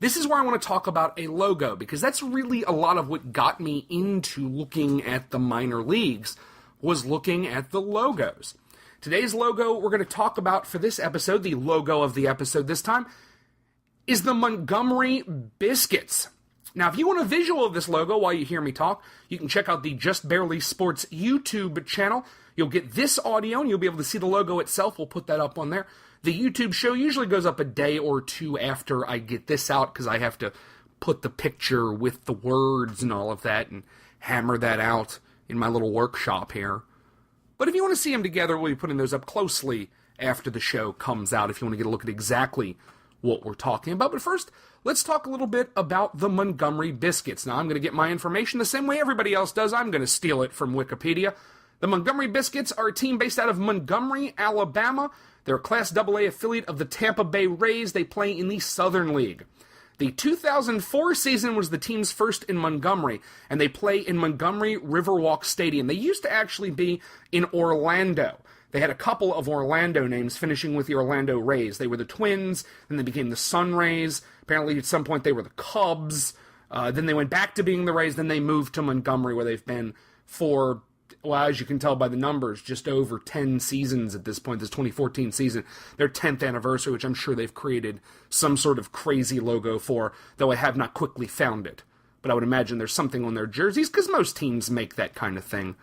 This is where I want to talk about a logo, because that's really a lot of what got me into looking at the minor leagues, was looking at the logos. Today's logo we're going to talk about for this episode, the logo of the episode this time, is the Montgomery Biscuits. Now, if you want a visual of this logo while you hear me talk, you can check out the Just Barely Sports YouTube channel. You'll get this audio, and you'll be able to see the logo itself. We'll put that up on there. The YouTube show usually goes up a day or two after I get this out, because I have to put the picture with the words and all of that, and hammer that out in my little workshop here. But if you want to see them together, we'll be putting those up closely after the show comes out, if you want to get a look at exactly what we're talking about. But first, let's talk a little bit about the Montgomery Biscuits. Now, I'm going to get my information the same way everybody else does. I'm going to steal it from Wikipedia. The Montgomery Biscuits are a team based out of Montgomery, Alabama. They're a Class AA affiliate of the Tampa Bay Rays. They play in the Southern League. The 2004 season was the team's first in Montgomery, and they play in Montgomery Riverwalk Stadium. They used to actually be in Orlando. They had a couple of Orlando names, finishing with the Orlando Rays. They were the Twins, then they became the Sun Rays. Apparently, at some point, they were the Cubs. Then they went back to being the Rays. Then they moved to Montgomery, where they've been for, well, as you can tell by the numbers, just over 10 seasons at this point, this 2014 season, their 10th anniversary, which I'm sure they've created some sort of crazy logo for, though I have not quickly found it. But I would imagine there's something on their jerseys, because most teams make that kind of thing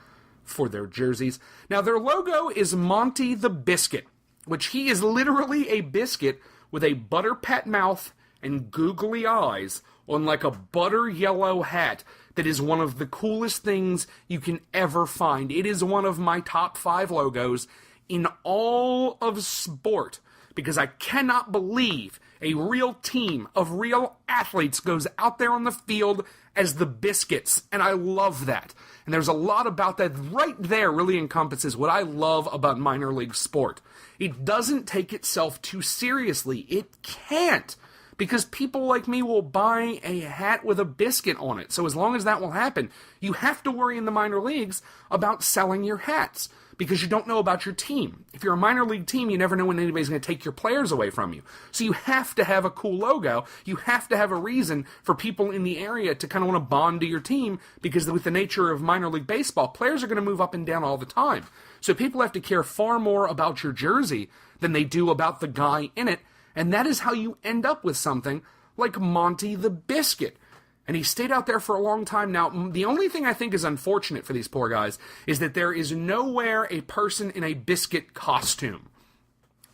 for their jerseys. Now, their logo is Monty the Biscuit, which he is literally a biscuit with a butter pat mouth and googly eyes on like a butter yellow hat that is one of the coolest things you can ever find. It is one of my top 5 logos in all of sport, because I cannot believe a real team of real athletes goes out there on the field as the Biscuits, and I love that. And there's a lot about that right there really encompasses what I love about minor league sport. It doesn't take itself too seriously. It can't, because people like me will buy a hat with a biscuit on it. So as long as that will happen, you have to worry in the minor leagues about selling your hats, because you don't know about your team. If you're a minor league team, you never know when anybody's going to take your players away from you. So you have to have a cool logo. You have to have a reason for people in the area to kind of want to bond to your team, because with the nature of minor league baseball, players are going to move up and down all the time. So people have to care far more about your jersey than they do about the guy in it, and that is how you end up with something like Monty the Biscuit. And he stayed out there for a long time. Now, the only thing I think is unfortunate for these poor guys is that there is nowhere a person in a biscuit costume.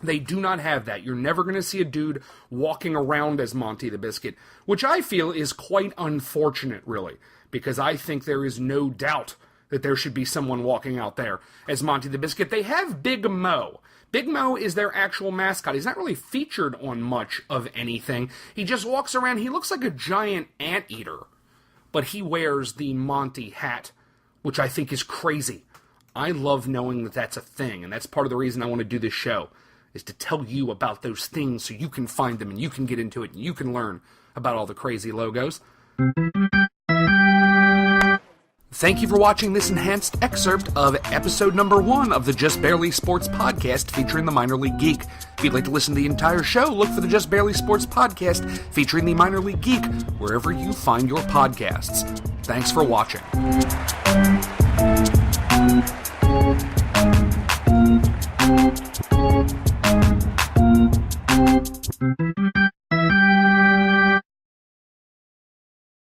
They do not have that. You're never going to see a dude walking around as Monty the Biscuit, which I feel is quite unfortunate, really, because I think there is no doubt that there should be someone walking out there as Monty the Biscuit. They have Big Mo. Big Mo is their actual mascot. He's not really featured on much of anything. He just walks around. He looks like a giant anteater, but he wears the Monty hat, which I think is crazy. I love knowing that that's a thing, and that's part of the reason I want to do this show, is to tell you about those things so you can find them and you can get into it and you can learn about all the crazy logos. Thank you for watching this enhanced excerpt of episode number 1 of the Just Barely Sports podcast featuring the Minor League Geek. If you'd like to listen to the entire show, look for the Just Barely Sports podcast featuring the Minor League Geek wherever you find your podcasts. Thanks for watching.